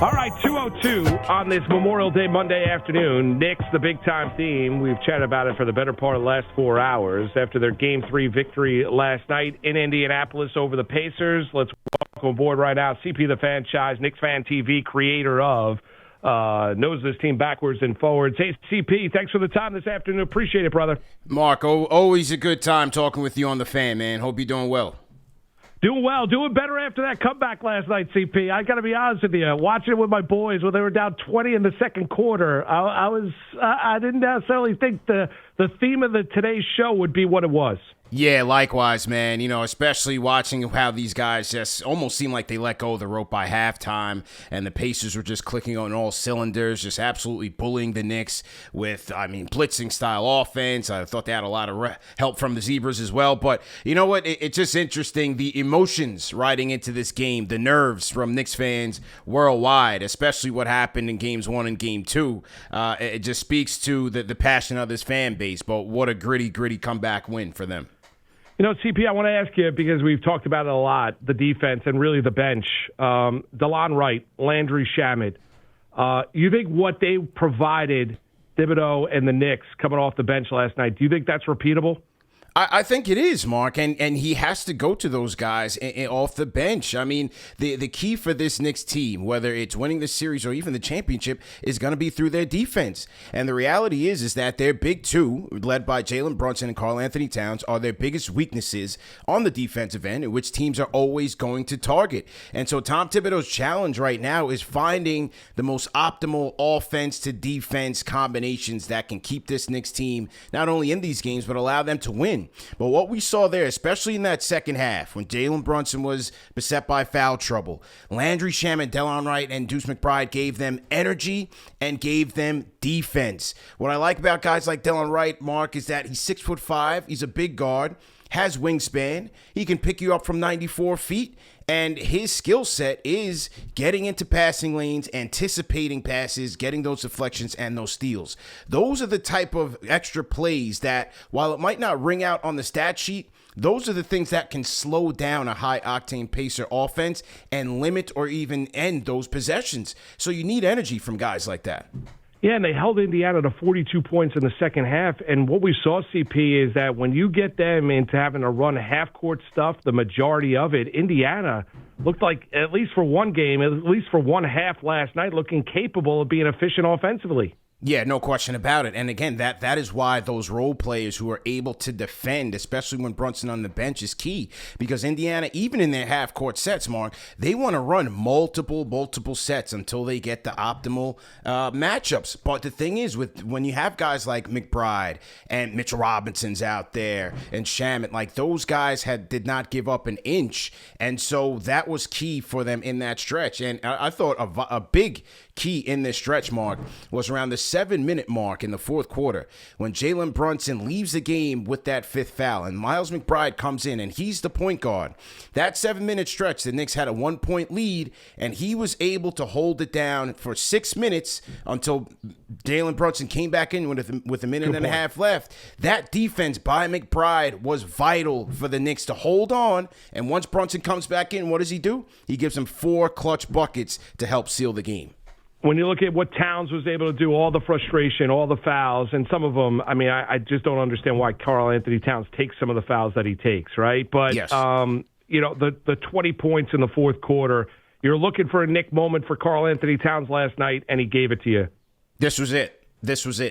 All right, 2:02 on this Memorial Day Monday afternoon. Knicks, the big-time theme. We've chatted about it for the better part of the last 4 hours after their Game 3 victory last night in Indianapolis over the Pacers. Let's welcome aboard right now CP the Fanchise, KnicksFanTV, creator of knows this team backwards and forwards. Hey, CP, thanks for the time this afternoon. Appreciate it, brother. Mark, always a good time talking with you on the fan, man. Hope you're doing well. Doing well, doing better after that comeback last night, CP. I got to be honest with you. Watching it with my boys when they were down 20 in the second quarter, I didn't necessarily think the theme of today's show would be what it was. Yeah, likewise, man. You know, especially watching how these guys just almost seem like they let go of the rope by halftime, and the Pacers were just clicking on all cylinders, just absolutely bullying the Knicks with, blitzing style offense. I thought they had a lot of help from the Zebras as well. But you know what? It's just interesting, the emotions riding into this game, the nerves from Knicks fans worldwide, especially what happened in Games 1 and Game 2. It just speaks to the passion of this fan base. But what a gritty comeback win for them. You know, CP, I want to ask you, because we've talked about it a lot, the defense and really the bench. Delon Wright, Landry Shamet. You think what they provided Thibodeau and the Knicks coming off the bench last night, do you think that's repeatable? I think it is, Mark, and he has to go to those guys off the bench. I mean, the key for this Knicks team, whether it's winning the series or even the championship, is going to be through their defense. And the reality is that their big two, led by Jalen Brunson and Karl-Anthony Towns, are their biggest weaknesses on the defensive end, which teams are always going to target. And so Tom Thibodeau's challenge right now is finding the most optimal offense to defense combinations that can keep this Knicks team not only in these games, but allow them to win. But what we saw there, especially in that second half, when Jalen Brunson was beset by foul trouble, Landry Shamet, Delon Wright, and Deuce McBride gave them energy and gave them defense. What I like about guys like Delon Wright, Mark, is that he's 6'5", he's a big guard, has wingspan, he can pick you up from 94 feet, and his skill set is getting into passing lanes, anticipating passes, getting those deflections and those steals. Those are the type of extra plays that, while it might not ring out on the stat sheet, those are the things that can slow down a high-octane Pacer offense and limit or even end those possessions. So you need energy from guys like that. Yeah, and they held Indiana to 42 points in the second half. And what we saw, CP, is that when you get them into having to run half-court stuff, the majority of it, Indiana looked like, at least for one game, at least for one half last night, looking capable of being efficient offensively. Yeah, no question about it. And again, that is why those role players who are able to defend, especially when Brunson on the bench, is key. Because Indiana, even in their half-court sets, Mark, they want to run multiple sets until they get the optimal matchups. But the thing is, when you have guys like McBride and Mitch Robinson's out there and Shamet, like those guys did not give up an inch. And so that was key for them in that stretch. And I thought a big key in this stretch, Mark, was around the 7-minute mark in the fourth quarter when Jalen Brunson leaves the game with that fifth foul and Miles McBride comes in and he's the point guard. That 7-minute stretch, the Knicks had a 1-point lead and he was able to hold it down for 6 minutes until Jalen Brunson came back in with a minute and a half left. That defense by McBride was vital for the Knicks to hold on, and once Brunson comes back in, what does he do? He gives him 4 clutch buckets to help seal the game. When you look at what Towns was able to do, all the frustration, all the fouls, and some of them, I just don't understand why Karl-Anthony Towns takes some of the fouls that he takes, right? But, yes. The 20 points in the fourth quarter, you're looking for a Knick moment for Karl-Anthony Towns last night, and he gave it to you. This was it.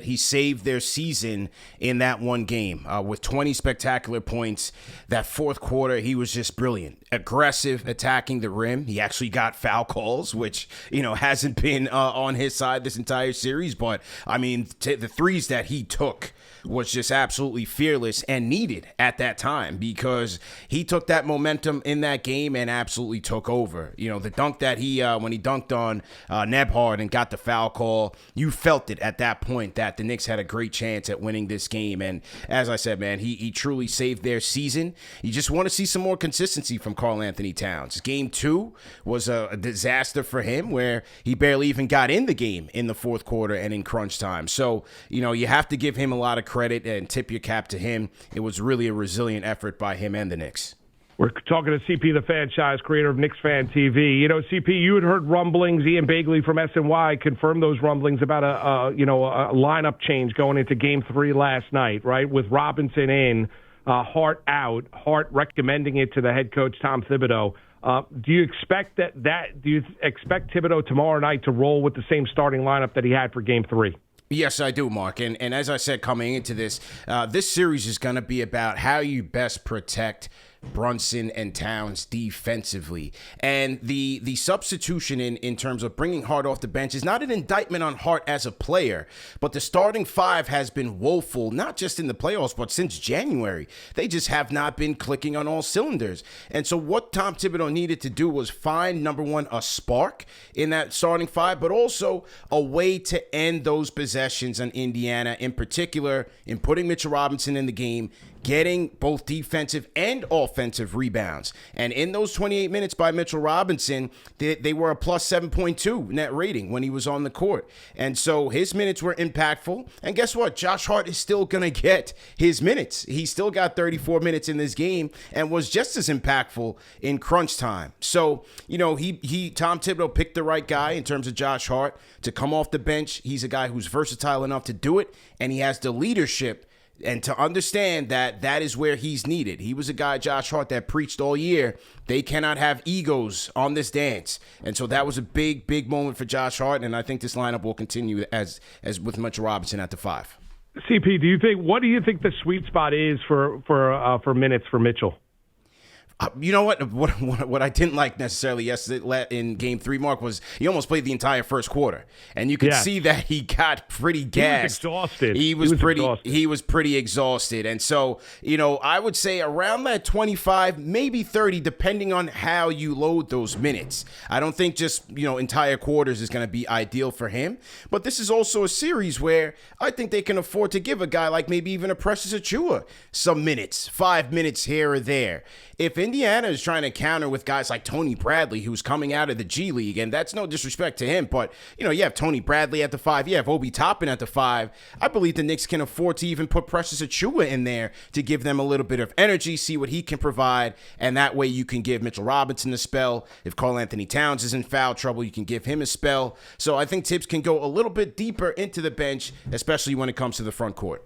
He saved their season in that one game with 20 spectacular points. That fourth quarter, he was just brilliant. Aggressive, attacking the rim. He actually got foul calls, which, hasn't been on his side this entire series. But, the threes that he took was just absolutely fearless and needed at that time because he took that momentum in that game and absolutely took over. The dunk that when he dunked on Nebhard and got the foul call, you felt it at that point that the Knicks had a great chance at winning this game. And as I said, man, he truly saved their season. You just want to see some more consistency from Karl-Anthony Towns. Game 2 was a disaster for him where he barely even got in the game in the fourth quarter and in crunch time. So, you have to give him a lot of credit and tip your cap to him. It was really a resilient effort by him and the Knicks. We're talking to CP, the Fanchise, creator of KnicksFanTV. You know, CP, you had heard rumblings. Ian Bagley from SNY confirmed those rumblings about a lineup change going into Game 3 last night, right? With Robinson in, Hart out, Hart recommending it to the head coach, Tom Thibodeau. Do you expect do you expect Thibodeau tomorrow night to roll with the same starting lineup that he had for Game 3? Yes, I do, Mark. And as I said coming into this, this series is going to be about how you best protect Brunson and Towns defensively. And the substitution in terms of bringing Hart off the bench is not an indictment on Hart as a player, but the starting five has been woeful, not just in the playoffs, but since January. They just have not been clicking on all cylinders. And so what Tom Thibodeau needed to do was find, number one, a spark in that starting five, but also a way to end those possessions on Indiana, in particular, in putting Mitchell Robinson in the game, getting both defensive and offensive rebounds. And in those 28 minutes by Mitchell Robinson, they were a plus 7.2 net rating when he was on the court. And so his minutes were impactful. And guess what? Josh Hart is still going to get his minutes. He still got 34 minutes in this game and was just as impactful in crunch time. So, you know, Tom Thibodeau picked the right guy in terms of Josh Hart to come off the bench. He's a guy who's versatile enough to do it, and he has the leadership and to understand that is where he's needed. He was a guy, Josh Hart, that preached all year, they cannot have egos on this dance. And so that was a big, big moment for Josh Hart, and I think this lineup will continue as with Mitchell Robinson at the 5. CP, what do you think the sweet spot is for minutes for Mitchell? You know what I didn't like necessarily yesterday in Game 3, Mark, was he almost played the entire first quarter, and you could see that he got pretty gassed. He was exhausted. He was pretty exhausted, and so I would say around that 25, maybe 30, depending on how you load those minutes. I don't think just entire quarters is going to be ideal for him, but this is also a series where I think they can afford to give a guy like maybe even a Precious Achiuwa some minutes, 5 minutes here or there. If Indiana is trying to counter with guys like Tony Bradley, who's coming out of the G League, and that's no disrespect to him, but, you have Tony Bradley at the 5, you have Obi Toppin at the 5, I believe the Knicks can afford to even put Precious Achiuwa in there to give them a little bit of energy, see what he can provide, and that way you can give Mitchell Robinson a spell. If Karl-Anthony Towns is in foul trouble, you can give him a spell. So I think Tibs can go a little bit deeper into the bench, especially when it comes to the front court.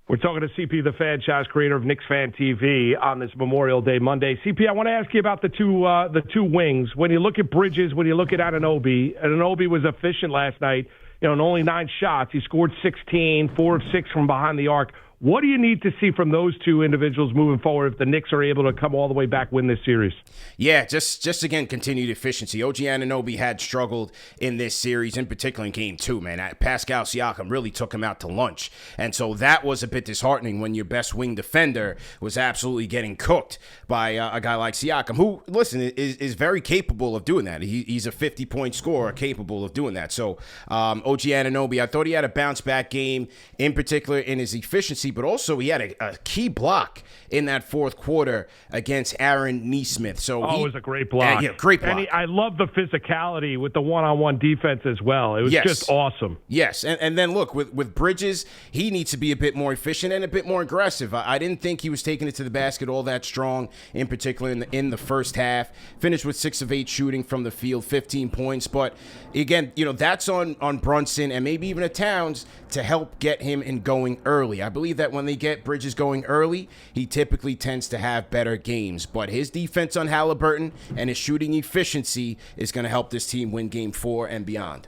We're talking to CP, the Fanchise, creator of KnicksFanTV, on this Memorial Day Monday. CP, I want to ask you about the two wings. When you look at Bridges, when you look at Anunoby was efficient last night. In only 9 shots, he scored 16, 4 of 6 from behind the arc. What do you need to see from those two individuals moving forward if the Knicks are able to come all the way back, win this series? Yeah, just again, continued efficiency. OG Anunoby had struggled in this series, in particular in Game 2, man. Pascal Siakam really took him out to lunch. And so that was a bit disheartening when your best wing defender was absolutely getting cooked by a guy like Siakam, who, listen, is very capable of doing that. He's a 50-point scorer capable of doing that. So OG Anunoby, I thought he had a bounce-back game, in particular in his efficiency, but also he had a key block in that fourth quarter against Aaron Nesmith. So it was a great block. Yeah, great block. And I love the physicality with the one-on-one defense as well. It was just awesome. Yes, and then look, with Bridges, he needs to be a bit more efficient and a bit more aggressive. I didn't think he was taking it to the basket all that strong, in particular in the first half. Finished with 6 of 8 shooting from the field, 15 points. But again, that's on Brunson and maybe even a Towns to help get him in going early. I believe that when they get Bridges going early, he typically tends to have better games. But his defense on Halliburton and his shooting efficiency is going to help this team win Game 4 and beyond.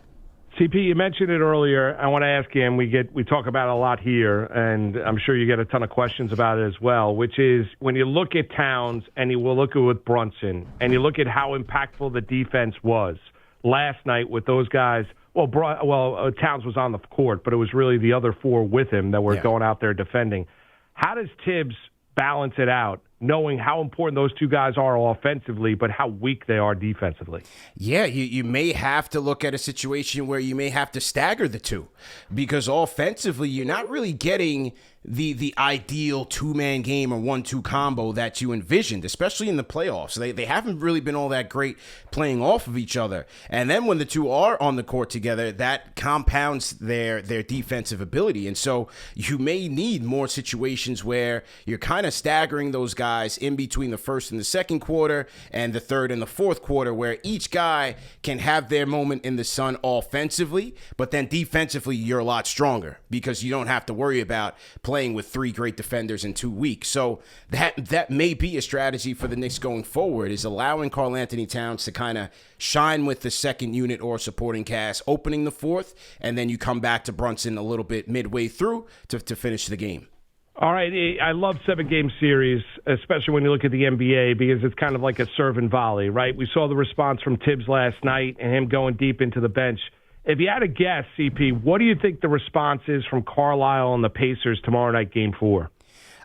CP, you mentioned it earlier. I want to ask you, and we talk about it a lot here, and I'm sure you get a ton of questions about it as well, which is when you look at Towns and you will look at it with Brunson, and you look at how impactful the defense was last night with those guys. Towns was on the court, but it was really the other 4 with him that were going out there defending. How does Tibs balance it out, knowing how important those two guys are offensively, but how weak they are defensively? Yeah, you may have to look at a situation where you may have to stagger the two, because offensively you're not really getting the ideal two-man game or 1-2 combo that you envisioned, especially in the playoffs. They haven't really been all that great playing off of each other. And then when the two are on the court together, that compounds their defensive ability. And so you may need more situations where you're kind of staggering those guys in between the first and the second quarter and the third and the fourth quarter, where each guy can have their moment in the sun offensively, but then defensively you're a lot stronger because you don't have to worry about playing with three great defenders in 2 weeks. So that may be a strategy for the Knicks going forward, is allowing Karl-Anthony Towns to kind of shine with the second unit or supporting cast, opening the fourth, and then you come back to Brunson a little bit midway through to finish the game. All right, I love 7-game series, especially when you look at the NBA, because it's kind of like a serve and volley, right? We saw the response from Tibs last night and him going deep into the bench. If you had to guess, CP, what do you think the response is from Carlisle and the Pacers tomorrow night, Game 4?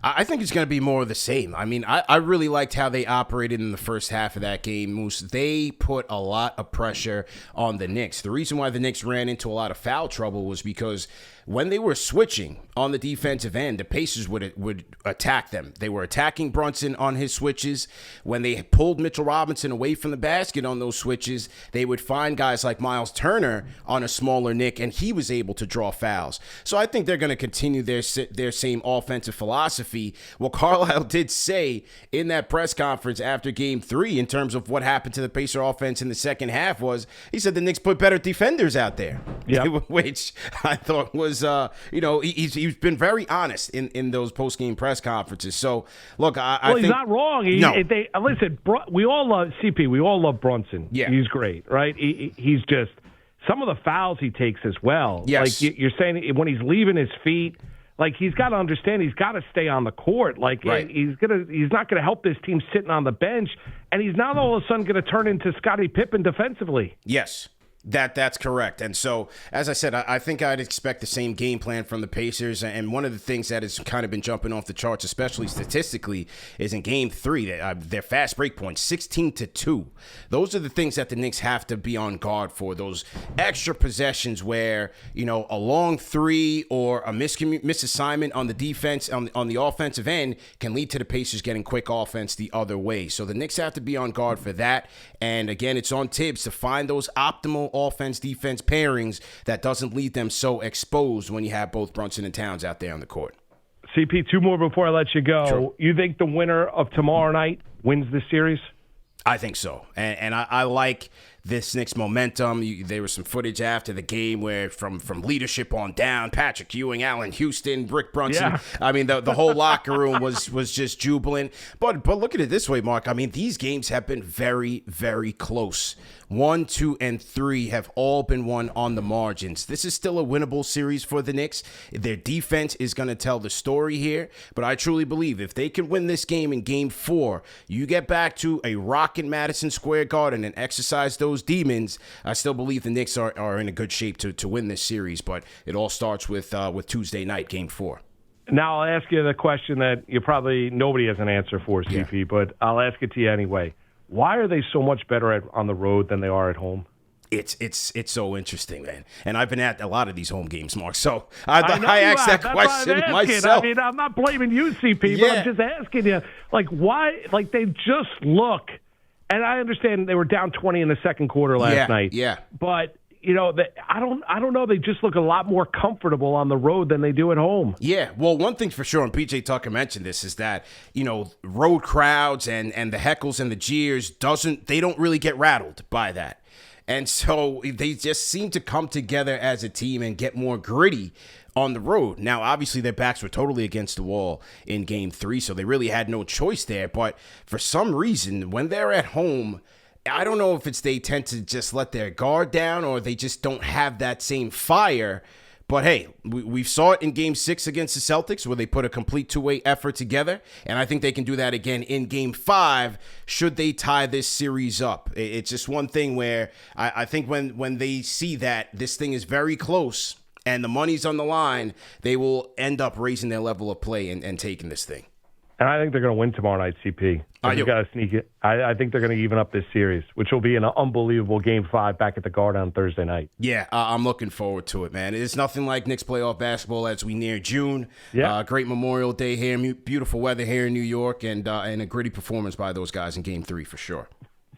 I think it's going to be more of the same. I mean, I really liked how they operated in the first half of that game, Moose. They put a lot of pressure on the Knicks. The reason why the Knicks ran into a lot of foul trouble was because when they were switching on the defensive end, the Pacers would attack them. They were attacking Brunson on his switches. When they pulled Mitchell Robinson away from the basket on those switches, they would find guys like Miles Turner on a smaller Knick, and he was able to draw fouls. So I think they're going to continue their same offensive philosophy. Well, Carlisle did say in that press conference after Game 3, in terms of what happened to the Pacer offense in the second half, was he said the Knicks put better defenders out there, which I thought was, he's been very honest in those post-game press conferences. So, look, I think he's not wrong. Listen, we all love CP. We all love Brunson. Yeah. He's great, right? He's just some of the fouls he takes as well. Yes. Like you're saying, when he's leaving his feet, like he's got to understand he's got to stay on the court. Like right. He's not going to help this team sitting on the bench, and he's not all of a sudden going to turn into Scottie Pippen defensively. Yes. That's correct. And so, as I said, I think I'd expect the same game plan from the Pacers. And one of the things that has kind of been jumping off the charts, especially statistically, is in Game 3, their fast break points, 16-2. Those are the things that the Knicks have to be on guard for. Those extra possessions where, a long three or a misassignment on the defense, on the offensive end, can lead to the Pacers getting quick offense the other way. So the Knicks have to be on guard for that. And again, it's on Tibs to find those optimal offense-defense pairings that doesn't leave them so exposed when you have both Brunson and Towns out there on the court. CP, two more before I let you go. Sure. You think the winner of tomorrow night wins this series? I think so. And I like this Knicks momentum. There was some footage after the game where from leadership on down, Patrick Ewing, Allen Houston, Rick Brunson. Yeah. I mean, the whole locker room was just jubilant. But look at it this way, Mark. I mean, these games have been very, very close. 1, 2, and 3 have all been won on the margins. This is still a winnable series for the Knicks. Their defense is going to tell the story here, but I truly believe if they can win this game in Game 4, you get back to a rockin' Madison Square Garden and exercise those demons. I still believe the Knicks are in a good shape to win this series, but it all starts with Tuesday night, Game 4. Now I'll ask you the question that nobody has an answer for, CP, but I'll ask it to you anyway. Why are they so much better on the road than they are at home? It's so interesting, man. And I've been at a lot of these home games, Mark. So I asked that question myself. I mean, I'm not blaming you, CP, but I'm just asking you, like, why? Like, they just look. And I understand they were down 20 in the second quarter last night. Yeah. But I don't know. They just look a lot more comfortable on the road than they do at home. Yeah. Well, one thing's for sure, and PJ Tucker mentioned this, is that road crowds and the heckles and the jeers they don't really get rattled by that. And so they just seem to come together as a team and get more gritty on the road. Now, obviously, their backs were totally against the wall in Game 3, so they really had no choice there. But for some reason, when they're at home, I don't know if they tend to just let their guard down or they just don't have that same fire. But hey, we saw it in Game 6 against the Celtics where they put a complete two-way effort together, and I think they can do that again in Game 5 should they tie this series up. It's just one thing where I think when they see that this thing is very close and the money's on the line, they will end up raising their level of play and taking this thing. And I think they're going to win tomorrow night, CP. You got to sneak it. I think they're going to even up this series, which will be an unbelievable Game 5 back at the Garden on Thursday night. Yeah, I'm looking forward to it, man. It's nothing like Knicks playoff basketball as we near June. Yeah. Great Memorial Day here, beautiful weather here in New York, and a gritty performance by those guys in Game 3 for sure.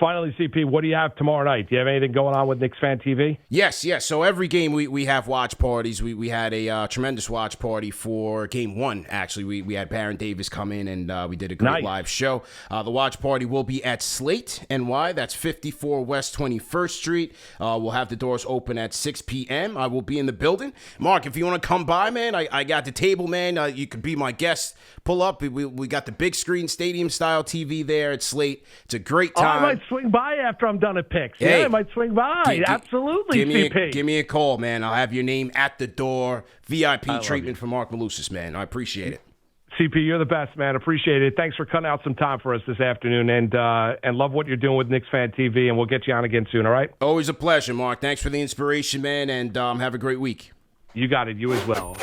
Finally, CP, what do you have tomorrow night? Do you have anything going on with KnicksFanTV? Yes. So every game we have watch parties. We had a tremendous watch party for Game 1, actually. We had Baron Davis come in, and we did a great live show. The watch party will be at Slate NY. That's 54 West 21st Street. We'll have the doors open at 6 p.m. I will be in the building. Mark, if you want to come by, man, I got the table, man. You could be my guest. Pull up. We got the big screen stadium-style TV there at Slate. It's a great time. I might swing by after I'm done at Picks. Hey, yeah, I might swing by. Absolutely, CP. Give me a call, man. I'll have your name at the door. VIP treatment for Mark Malusis, man. I appreciate it. CP, you're the best, man. Appreciate it. Thanks for cutting out some time for us this afternoon, and love what you're doing with KnicksFanTV, and we'll get you on again soon, all right? Always a pleasure, Mark. Thanks for the inspiration, man, and have a great week. You got it. You as well.